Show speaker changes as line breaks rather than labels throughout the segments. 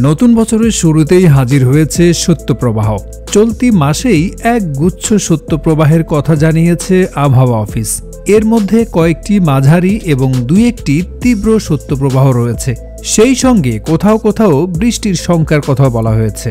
নতুন বছরের শুরুতেই হাজির হয়েছে শৈত্যপ্রবাহ। চলতি মাসেই এক গুচ্ছ শৈত্যপ্রবাহের কথা জানিয়েছে আবহাওয়া অফিস। এর মধ্যে কয়েকটি মাঝারি এবং দুই একটি তীব্র শৈত্যপ্রবাহ রয়েছে। সেই সঙ্গে কোথাও কোথাও বৃষ্টির শঙ্কার কথা বলা হয়েছে।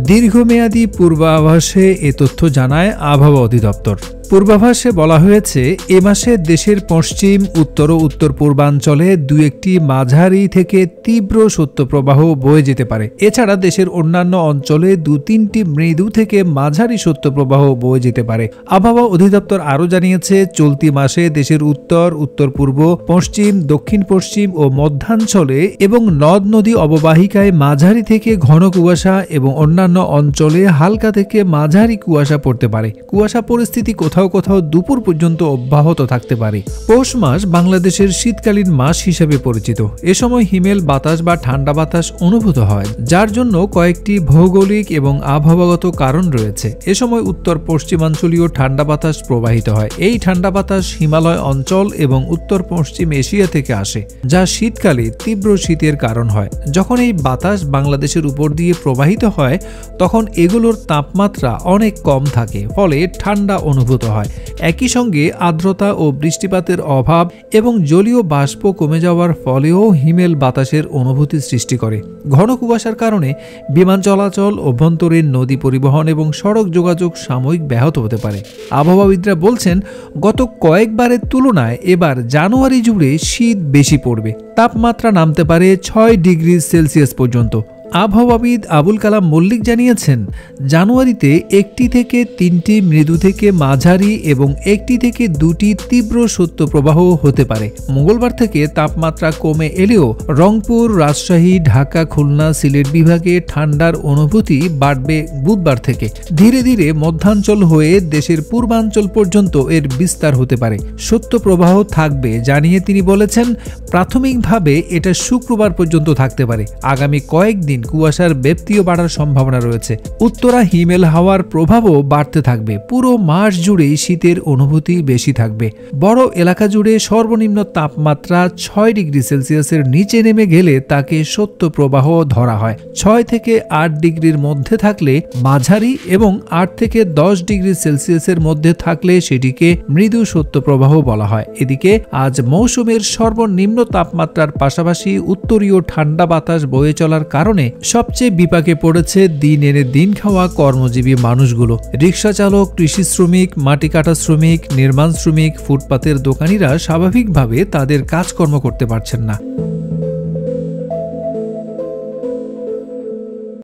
দীর্ঘমেয়াদী পূর্বাভাসে এ তথ্য জানায় আবহাওয়া অধিদপ্তর। পূর্বাভাসে বলা হয়েছে, এ মাসে দেশের পশ্চিম, উত্তর ও উত্তর পূর্বাঞ্চলে দুই একটি মাঝারি থেকে তীব্র শৈত্যপ্রবাহ বয়ে যেতে পারে। এছাড়া দেশের অন্যান্য অঞ্চলে দু-তিনটি মৃদু থেকে মাঝারি শৈত্যপ্রবাহ বয়ে যেতে পারে। আবহাওয়া অধিদপ্তর আরও জানিয়েছে, চলতি মাসে দেশের উত্তর, উত্তর পূর্ব, পশ্চিম, দক্ষিণ পশ্চিম ও মধ্যাঞ্চলে এবং নদ নদী অববাহিকায় মাঝারি থেকে ঘন কুয়াশা এবং অন্যান্য অঞ্চলে হালকা থেকে মাঝারি কুয়াশা পড়তে পারে। কুয়াশা পরিস্থিতি কোথাও কোথাও দুপুর পর্যন্ত অব্যাহত থাকতে পারে। পৌষ মাস বাংলাদেশের শীতকালীন মাস হিসেবে পরিচিত। এ সময় হিমেল বাতাস বা ঠান্ডা বাতাস অনুভূত হয়, যার জন্য কয়েকটি ভৌগোলিক এবং আবহাওয়াগত কারণ রয়েছে। এ সময় উত্তর পশ্চিমাঞ্চলীয় ঠান্ডা বাতাস প্রবাহিত হয়। এই ঠান্ডা বাতাস হিমালয় অঞ্চল এবং উত্তর পশ্চিম এশিয়া থেকে আসে, যা শীতকালে তীব্র শীতের কারণ হয়। যখন এই বাতাস বাংলাদেশের উপর দিয়ে প্রবাহিত হয়, তখন এগুলোর তাপমাত্রা অনেক কম থাকে, ফলে ঠান্ডা অনুভূত হয়। একই সঙ্গে আর্দ্রতা ও বৃষ্টিপাতের অভাব এবং জলীয় বাষ্প কমে যাওয়ার ফলেও হিমেল বাতাসের অনুভূতি সৃষ্টি করে। ঘন কুয়াশার কারণে বিমান চলাচল, অভ্যন্তরীণ নদী পরিবহন এবং সড়ক যোগাযোগ সাময়িক ব্যাহত হতে পারে। আবহাওয়াবিদরা বলছেন, গত কয়েকবারের তুলনায় এবার জানুয়ারি জুড়ে শীত বেশি পড়বে। তাপমাত্রা নামতে পারে 6 ডিগ্রি সেলসিয়াস পর্যন্ত। আবহাওয়াবিদ আবুল কালাম মল্লিক জানিয়েছেন, জানুয়ারিতে 1টি থেকে 3টি মৃদু থেকে মাঝারি এবং 1টি থেকে 2টি তীব্র শৈত্যপ্রবাহ হতে পারে। মঙ্গলবার থেকে তাপমাত্রা কমে এলেও রংপুর, রাজশাহী, ঢাকা, খুলনা, সিলেট বিভাগে ঠান্ডার অনুভূতি বাড়বে বুধবার থেকে। ধীরে ধীরে মধ্যাঞ্চল হয়ে দেশের পূর্বাঞ্চল পর্যন্ত এর বিস্তার হতে পারে। শৈত্যপ্রবাহ থাকবে জানিয়ে তিনি বলেছেন, প্রাথমিকভাবে এটা শুক্রবার পর্যন্ত থাকতে পারে। আগামী কয়েকদিন কুয়াশার ব্যাপ্তিও বাড়ার সম্ভাবনা রয়েছে। উত্তরা হিমেল হাওয়ার প্রভাবও বাড়তে থাকবে। পুরো মাস জুড়েই শীতের অনুভূতি বেশি থাকবে। বড় এলাকা জুড়ে সর্বনিম্ন তাপমাত্রা 6 ডিগ্রি সেলসিয়াসের নিচে নেমে গেলে তাকে শৈত্যপ্রবাহ ধরা হয়। 6 থেকে 8 ডিগ্রির মধ্যে থাকলে মাঝারি এবং 8 থেকে 10 ডিগ্রি সেলসিয়াসের মধ্যে থাকলে সেটিকে মৃদু শৈত্যপ্রবাহ বলা হয়। এদিকে আজ মৌসুমের সর্বনিম্ন তাপমাত্রার পাশাপাশি উত্তরীয় ঠান্ডা বাতাস বয়ে চলার কারণে সবচেয়ে বিপাকে পড়েছে দিন এনে দিন খাওয়া কর্মজীবী মানুষগুলো। রিক্সা চালক, কৃষি শ্রমিক, মাটি কাটা শ্রমিক, নির্মাণ শ্রমিক, ফুটপাতের দোকানিরা স্বাভাবিকভাবে তাদের কাজকর্ম করতে পারছেন না।